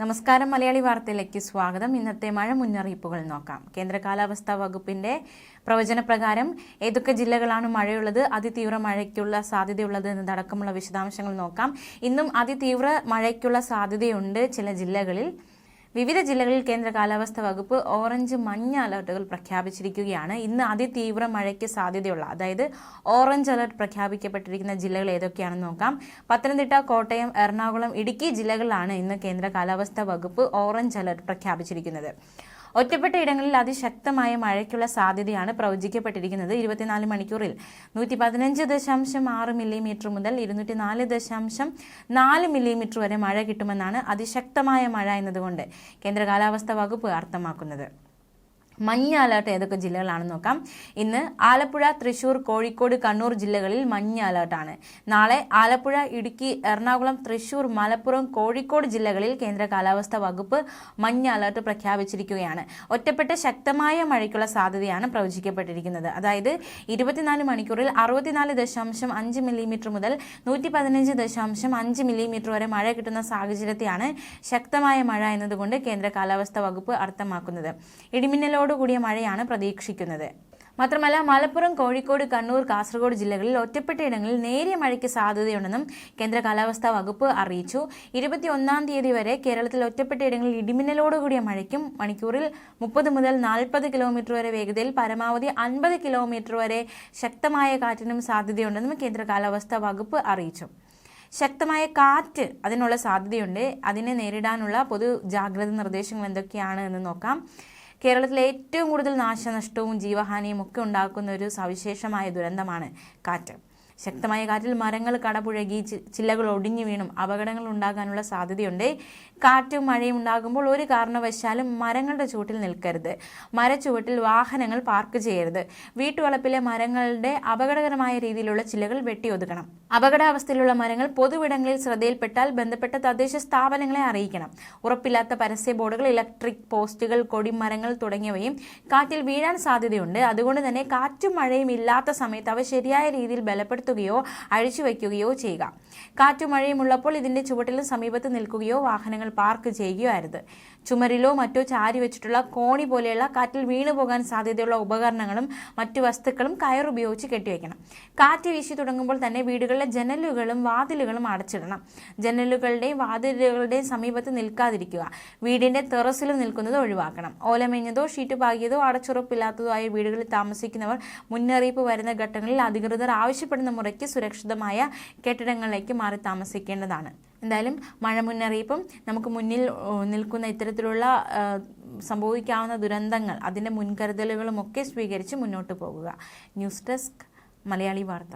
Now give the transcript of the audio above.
നമസ്കാരം. മലയാളി വാർത്തയിലേക്ക് സ്വാഗതം. ഇന്നത്തെ മഴ മുന്നറിയിപ്പുകൾ നോക്കാം. കേന്ദ്ര കാലാവസ്ഥാ വകുപ്പിന്റെ പ്രവചനപ്രകാരം ഏതൊക്കെ ജില്ലകളാണ് മഴയുള്ളത്, അതിതീവ്ര മഴയ്ക്കുള്ള സാധ്യതയുള്ളത് എന്നതടക്കമുള്ള വിശദാംശങ്ങൾ നോക്കാം. ഇന്നും അതിതീവ്ര മഴയ്ക്കുള്ള സാധ്യതയുണ്ട് ചില ജില്ലകളിൽ. വിവിധ ജില്ലകളിൽ കേന്ദ്ര കാലാവസ്ഥാ വകുപ്പ് ഓറഞ്ച്, മഞ്ഞ അലർട്ടുകൾ പ്രഖ്യാപിച്ചിരിക്കുകയാണ്. ഇന്ന് അതിതീവ്ര മഴയ്ക്ക് സാധ്യതയുള്ള, അതായത് ഓറഞ്ച് അലർട്ട് പ്രഖ്യാപിക്കപ്പെട്ടിരിക്കുന്ന ജില്ലകൾ ഏതൊക്കെയാണെന്ന് നോക്കാം. പത്തനംതിട്ട, കോട്ടയം, എറണാകുളം, ഇടുക്കി ജില്ലകളിലാണ് ഇന്ന് കേന്ദ്ര കാലാവസ്ഥാ വകുപ്പ് ഓറഞ്ച് അലർട്ട് പ്രഖ്യാപിച്ചിരിക്കുന്നത്. ഒറ്റപ്പെട്ട ഇടങ്ങളിൽ അതിശക്തമായ മഴയ്ക്കുള്ള സാധ്യതയാണ് പ്രവചിക്കപ്പെട്ടിരിക്കുന്നത്. 24 മണിക്കൂറിൽ 115.6 മില്ലിമീറ്റർ മുതൽ 204.4 മില്ലിമീറ്റർ വരെ മഴ കിട്ടുമെന്നാണ് അതിശക്തമായ മഴ എന്നതുകൊണ്ട് കേന്ദ്ര കാലാവസ്ഥാ വകുപ്പ് അർത്ഥമാക്കുന്നത്. മഞ്ഞ അലർട്ട് ഏതൊക്കെ ജില്ലകളാണെന്ന് നോക്കാം. ഇന്ന് ആലപ്പുഴ, തൃശൂർ, കോഴിക്കോട്, കണ്ണൂർ ജില്ലകളിൽ മഞ്ഞ അലർട്ടാണ്. നാളെ ആലപ്പുഴ, ഇടുക്കി, എറണാകുളം, തൃശൂർ, മലപ്പുറം, കോഴിക്കോട് ജില്ലകളിൽ കേന്ദ്ര കാലാവസ്ഥാ വകുപ്പ് മഞ്ഞ അലർട്ട് പ്രഖ്യാപിച്ചിരിക്കുകയാണ്. ഒറ്റപ്പെട്ട ശക്തമായ മഴയ്ക്കുള്ള സാധ്യതയാണ് പ്രവചിക്കപ്പെട്ടിരിക്കുന്നത്. അതായത് 24 മണിക്കൂറിൽ 64.5 മില്ലിമീറ്റർ മുതൽ 115.5 മില്ലിമീറ്റർ വരെ മഴ കിട്ടുന്ന സാഹചര്യത്തെയാണ് ശക്തമായ മഴ എന്നതുകൊണ്ട് കേന്ദ്ര കാലാവസ്ഥാ വകുപ്പ് അർത്ഥമാക്കുന്നത്. ഇടിമിന്നലോട് കൂടിയ മഴയാണ് പ്രതീക്ഷിക്കുന്നത്. മാത്രമല്ല, മലപ്പുറം, കോഴിക്കോട്, കണ്ണൂർ, കാസർഗോഡ് ജില്ലകളിൽ ഒറ്റപ്പെട്ട ഇടങ്ങളിൽ നേരിയ മഴയ്ക്ക് സാധ്യതയുണ്ടെന്നും കേന്ദ്ര കാലാവസ്ഥാ വകുപ്പ് അറിയിച്ചു. 21 തീയതി വരെ കേരളത്തിൽ ഒറ്റപ്പെട്ട ഇടങ്ങളിൽ ഇടിമിന്നലോട് കൂടിയ മഴയ്ക്കും മണിക്കൂറിൽ 30 മുതൽ 40 കിലോമീറ്റർ വരെ വേഗതയിൽ പരമാവധി 50 കിലോമീറ്റർ വരെ ശക്തമായ കാറ്റിനും സാധ്യതയുണ്ടെന്നും കേന്ദ്ര കാലാവസ്ഥാ വകുപ്പ് അറിയിച്ചു. ശക്തമായ കാറ്റ് അതിനുള്ള സാധ്യതയുണ്ട്. അതിനെ നേരിടാനുള്ള പൊതു ജാഗ്രത നിർദ്ദേശങ്ങൾ എന്തൊക്കെയാണ് എന്ന് നോക്കാം. കേരളത്തിൽ ഏറ്റവും കൂടുതൽ നാശനഷ്ടവും ജീവഹാനിയും ഒക്കെ ഉണ്ടാക്കുന്ന ഒരു സവിശേഷമായ ദുരന്തമാണ് കാറ്റ്. ശക്തമായ കാറ്റിൽ മരങ്ങൾ കടപുഴകി, ചില്ലകൾ ഒടിഞ്ഞു വീണും അപകടങ്ങൾ ഉണ്ടാകാനുള്ള സാധ്യതയുണ്ട്. കാറ്റും മഴയും ഉണ്ടാകുമ്പോൾ ഒരു കാരണവശാലും മരങ്ങളുടെ ചുവട്ടിൽ നിൽക്കരുത്. മരച്ചുവട്ടിൽ വാഹനങ്ങൾ പാർക്ക് ചെയ്യരുത്. വീട്ടുവളപ്പിലെ മരങ്ങളുടെ അപകടകരമായ രീതിയിലുള്ള ചില്ലകൾ വെട്ടിയൊതുക്കണം. അപകടാവസ്ഥയിലുള്ള മരങ്ങൾ പൊതുവിടങ്ങളിൽ ശ്രദ്ധയിൽപ്പെട്ടാൽ ബന്ധപ്പെട്ട തദ്ദേശ സ്ഥാപനങ്ങളെ അറിയിക്കണം. ഉറപ്പില്ലാത്ത പരസ്യ ബോർഡുകൾ, ഇലക്ട്രിക് പോസ്റ്റുകൾ, കൊടിമരങ്ങൾ തുടങ്ങിയവയും കാറ്റിൽ വീഴാൻ സാധ്യതയുണ്ട്. അതുകൊണ്ട് തന്നെ കാറ്റും മഴയും ഇല്ലാത്ത സമയത്ത് അവ ശരിയായ രീതിയിൽ ബലപ്പെടുത്തുകയോ അഴിച്ചുവെക്കുകയോ ചെയ്യുക. കാറ്റും മഴയും ഉള്ളപ്പോൾ ഇതിന്റെ ചുവട്ടിലും സമീപത്ത് നിൽക്കുകയോ വാഹനങ്ങൾ പാർക്ക് ചെയ്യുകയോ അരുത്. ചുമരിലോ മറ്റോ ചാരി വെച്ചിട്ടുള്ള കോണി പോലെയുള്ള കാറ്റിൽ വീണുപോകാൻ സാധ്യതയുള്ള ഉപകരണങ്ങളും മറ്റു വസ്തുക്കളും കയറുപയോഗിച്ച് കെട്ടിവെക്കണം. കാറ്റ് വീശി തുടങ്ങുമ്പോൾ തന്നെ വീടുകളിലെ ജനലുകളും വാതിലുകളും അടച്ചിടണം. ജനലുകളുടെയും വാതിലുകളുടെയും സമീപത്ത് നിൽക്കാതിരിക്കുക. വീടിന്റെ ടെറസിലും നിൽക്കുന്നത് ഒഴിവാക്കണം. ഓലമേഞ്ഞതോ ഷീറ്റ് പാകിയതോ അടച്ചുറപ്പില്ലാത്തതോ ആയ വീടുകളിൽ താമസിക്കുന്നവർ മുന്നറിയിപ്പ് വരുന്ന ഘട്ടങ്ങളിൽ അധികൃതർ ആവശ്യപ്പെടുന്ന മുറയ്ക്ക് സുരക്ഷിതമായ കെട്ടിടങ്ങളിലേക്ക് മാറി താമസിക്കേണ്ടതാണ്. എന്തായാലും മഴ മുന്നറിയിപ്പും നമുക്ക് മുന്നിൽ നിൽക്കുന്ന ഇത്തരത്തിലുള്ള സംഭവിക്കാവുന്ന ദുരന്തങ്ങൾ, അതിൻ്റെ മുൻകരുതലുകളും ഒക്കെ സ്വീകരിച്ച് മുന്നോട്ട് പോകുക. ന്യൂസ് ഡെസ്ക്, മലയാളി വാർത്ത.